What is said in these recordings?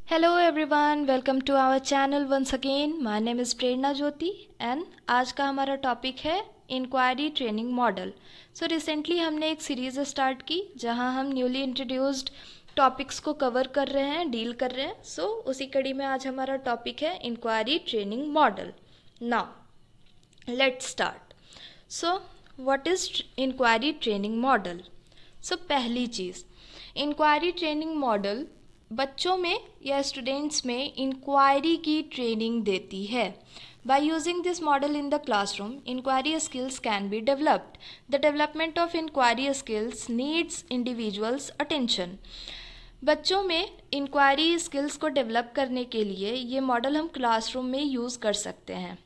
Hello everyone, welcome to our channel once again. My name is Prerna Jyoti and आज का हमारा topic है inquiry training model. So recently हमने एक सीरीज़ स्टार्ट की जहां हम न्यूली इंट्रोड्यूस्ड टॉपिक्स को कवर कर रहे हैं, डील कर रहे हैं। सो उसी कड़ी में आज हमारा टॉपिक है inquiry training model. Now let's start. So what is inquiry training model? So पहली चीज़, इंक्वायरी ट्रेनिंग मॉडल बच्चों में या स्टूडेंट्स में इंक्वायरी की ट्रेनिंग देती है। By using this model in the classroom, inquiry skills can be developed. The development of inquiry skills needs individuals' attention. बच्चों में इंक्वायरी स्किल्स को डेवलप करने के लिए ये मॉडल हम क्लासरूम में यूज़ कर सकते हैं।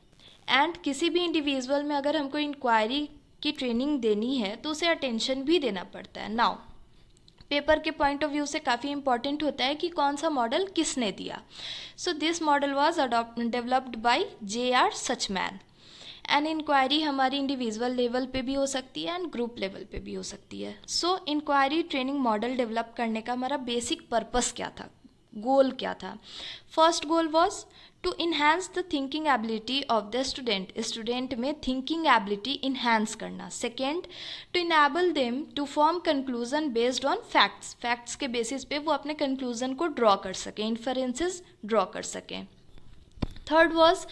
एंड किसी भी इंडिविजुअल में अगर हमको इंक्वायरी की ट्रेनिंग देनी है तो उसे अटेंशन भी देना पड़ता है। नाउ पेपर के पॉइंट ऑफ व्यू से काफ़ी इंपॉर्टेंट होता है कि कौन सा मॉडल किसने दिया। So this model was developed by J.R. Suchman. And inquiry हमारी इंडिविजुअल लेवल पे भी हो सकती है एंड ग्रुप लेवल पे भी हो सकती है। सो इंक्वायरी ट्रेनिंग मॉडल डेवलप करने का हमारा बेसिक पर्पस क्या था, गोल क्या था? First goal was to enhance the thinking ability of the student में थिंकिंग एबिलिटी इन्हांस करना। Second, to enable them to form conclusion based on facts के बेसिस पे वो अपने कंक्लूजन को ड्रॉ कर सकें, इन्फरेंसेस ड्रॉ कर सकें। Third was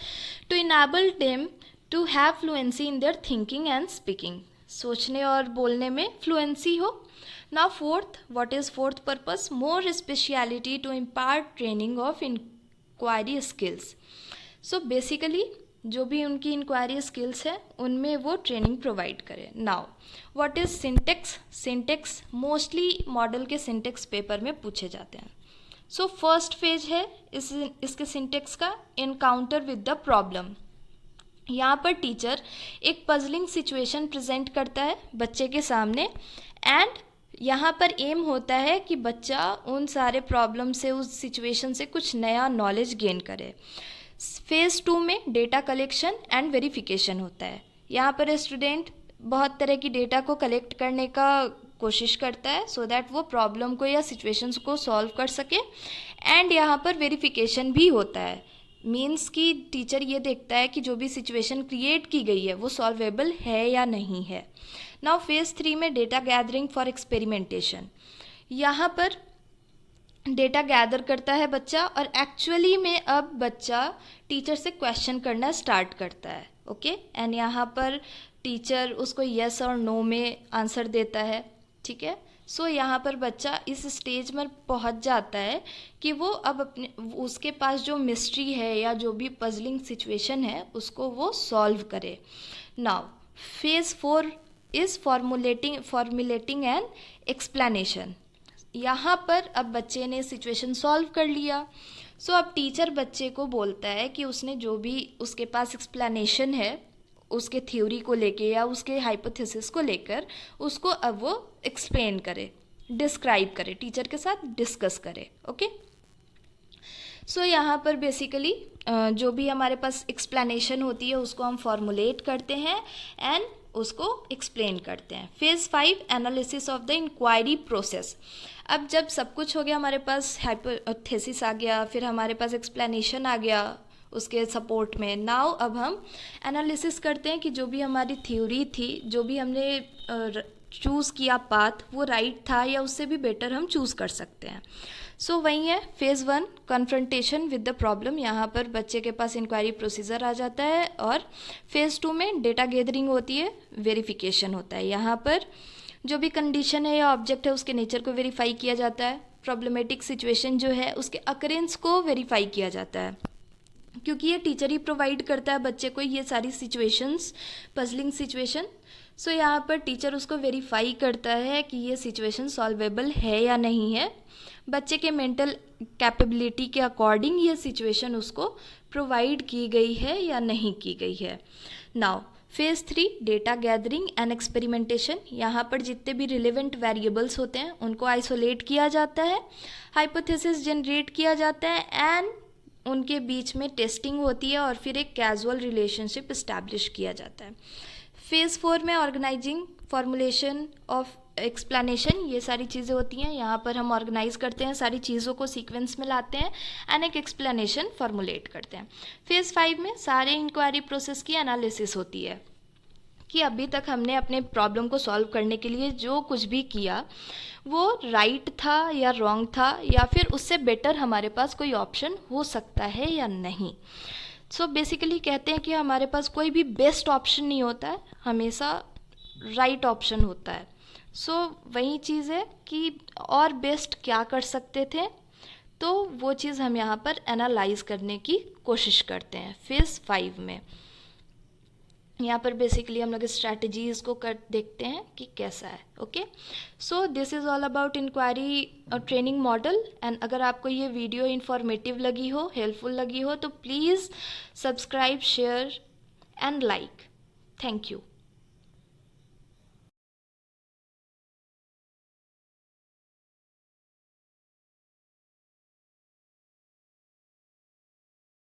to enable them to have fluency in their thinking and speaking, सोचने और बोलने में फ्लुएंसी हो। Now fourth, what is fourth purpose? More speciality to impart training of inquiry skills. So basically जो भी उनकी इंक्वायरी स्किल्स है उनमें वो ट्रेनिंग प्रोवाइड करें। Now what is syntax? Syntax mostly model के सिंटेक्स पेपर में पूछे जाते हैं। सो फर्स्ट फेज है इसके सिंटेक्स का, एनकाउंटर विद द प्रॉब्लम। यहाँ पर टीचर एक पजलिंग सिचुएशन प्रेजेंट करता है बच्चे के सामने एंड यहाँ पर एम होता है कि बच्चा उन सारे प्रॉब्लम से, उस सिचुएशन से कुछ नया नॉलेज गेन करे। फेज़ 2 में डेटा कलेक्शन एंड वेरिफिकेशन होता है। यहाँ पर स्टूडेंट बहुत तरह की डेटा को कलेक्ट करने का कोशिश करता है सो दैट वो प्रॉब्लम को या सिचुएशंस को सॉल्व कर सके। एंड यहाँ पर वेरिफिकेशन भी होता है, मीन्स कि टीचर ये देखता है कि जो भी सिचुएशन क्रिएट की गई है वो सॉल्वेबल है या नहीं है। नाउ फेज़ 3 में डेटा गैदरिंग फॉर एक्सपेरिमेंटेशन। यहाँ पर डेटा गैदर करता है बच्चा और एक्चुअली में अब बच्चा टीचर से क्वेश्चन करना स्टार्ट करता है। ओके एंड यहाँ पर टीचर उसको यस और नो में आंसर देता है। ठीक है, सो यहाँ पर बच्चा इस स्टेज में पहुँच जाता है कि वो अब उसके पास जो मिस्ट्री है या जो भी पजलिंग सिचुएशन है उसको वो सॉल्व करे। Now phase 4 is formulating an explanation. यहाँ पर अब बच्चे ने सिचुएशन सॉल्व कर लिया। सो अब टीचर बच्चे को बोलता है कि उसने जो भी उसके पास एक्सप्लेनेशन है उसके थ्योरी को लेके या उसके हाइपोथेसिस को लेकर उसको अब वो एक्सप्लेन करे, डिस्क्राइब करे, टीचर के साथ डिस्कस करे। ओके सो यहाँ पर बेसिकली जो भी हमारे पास एक्सप्लेनेशन होती है उसको हम फॉर्मुलेट करते हैं एंड उसको एक्सप्लेन करते हैं। Phase 5 analysis of the inquiry process. अब जब सब कुछ हो गया, हमारे पास हाइपोथेसिस आ गया, फिर हमारे पास एक्सप्लेनेशन आ गया उसके सपोर्ट में। नाउ अब हम एनालिसिस करते हैं कि जो भी हमारी थ्योरी थी, जो भी हमने चूज़ किया पाथ, वो राइट था या उससे भी बेटर हम चूज़ कर सकते हैं। सो वही है phase 1 confrontation with the problem. यहाँ पर बच्चे के पास इंक्वायरी प्रोसीजर आ जाता है और फेज़ 2 में डेटा गैदरिंग होती है, वेरिफिकेशन होता है। यहाँ पर जो भी कंडीशन है या ऑब्जेक्ट है उसके नेचर को वेरीफाई किया जाता है। प्रॉब्लमेटिक सिचुएशन जो है उसके अकरेंस को वेरीफाई किया जाता है, क्योंकि ये टीचर ही प्रोवाइड करता है बच्चे को ये सारी सिचुएशंस, पजलिंग सिचुएशन। सो यहाँ पर टीचर उसको वेरीफाई करता है कि ये सिचुएशन सॉल्वेबल है या नहीं है। बच्चे के मेंटल कैपेबिलिटी के अकॉर्डिंग ये सिचुएशन उसको प्रोवाइड की गई है या नहीं की गई है। Now phase 3 data gathering and experimentation. यहाँ पर जितने भी रिलेवेंट वेरिएबल्स होते हैं उनको आइसोलेट किया जाता है, हाइपोथेसिस जनरेट किया जाता है एंड उनके बीच में टेस्टिंग होती है और फिर एक कैजुअल रिलेशनशिप इस्टेब्लिश किया जाता है। फेज़ 4 में ऑर्गेनाइजिंग फॉर्मुलेशन ऑफ एक्सप्लेनेशन, ये सारी चीज़ें होती हैं। यहाँ पर हम ऑर्गेनाइज करते हैं, सारी चीज़ों को सीक्वेंस में लाते हैं एंड एक एक्सप्लेनेशन फॉर्मुलेट करते हैं। फेज़ 5 में सारे इंक्वायरी प्रोसेस की एनालिसिस होती है कि अभी तक हमने अपने प्रॉब्लम को सॉल्व करने के लिए जो कुछ भी किया वो राइट था या रॉन्ग था, या फिर उससे बेटर हमारे पास कोई ऑप्शन हो सकता है या नहीं। सो बेसिकली कहते हैं कि हमारे पास कोई भी बेस्ट ऑप्शन नहीं होता है, हमेशा राइट ऑप्शन होता है। सो वही चीज़ है कि और बेस्ट क्या कर सकते थे, तो वो चीज़ हम यहाँ पर एनालाइज करने की कोशिश करते हैं फेज़ 5 में। यहाँ पर बेसिकली हम लोग स्ट्रैटेजीज़ को कर देखते हैं कि कैसा है। Okay, so this is all about inquiry training model. And अगर आपको ये वीडियो इन्फॉर्मेटिव लगी हो, हेल्पफुल लगी हो, तो please subscribe, share and like. Thank you.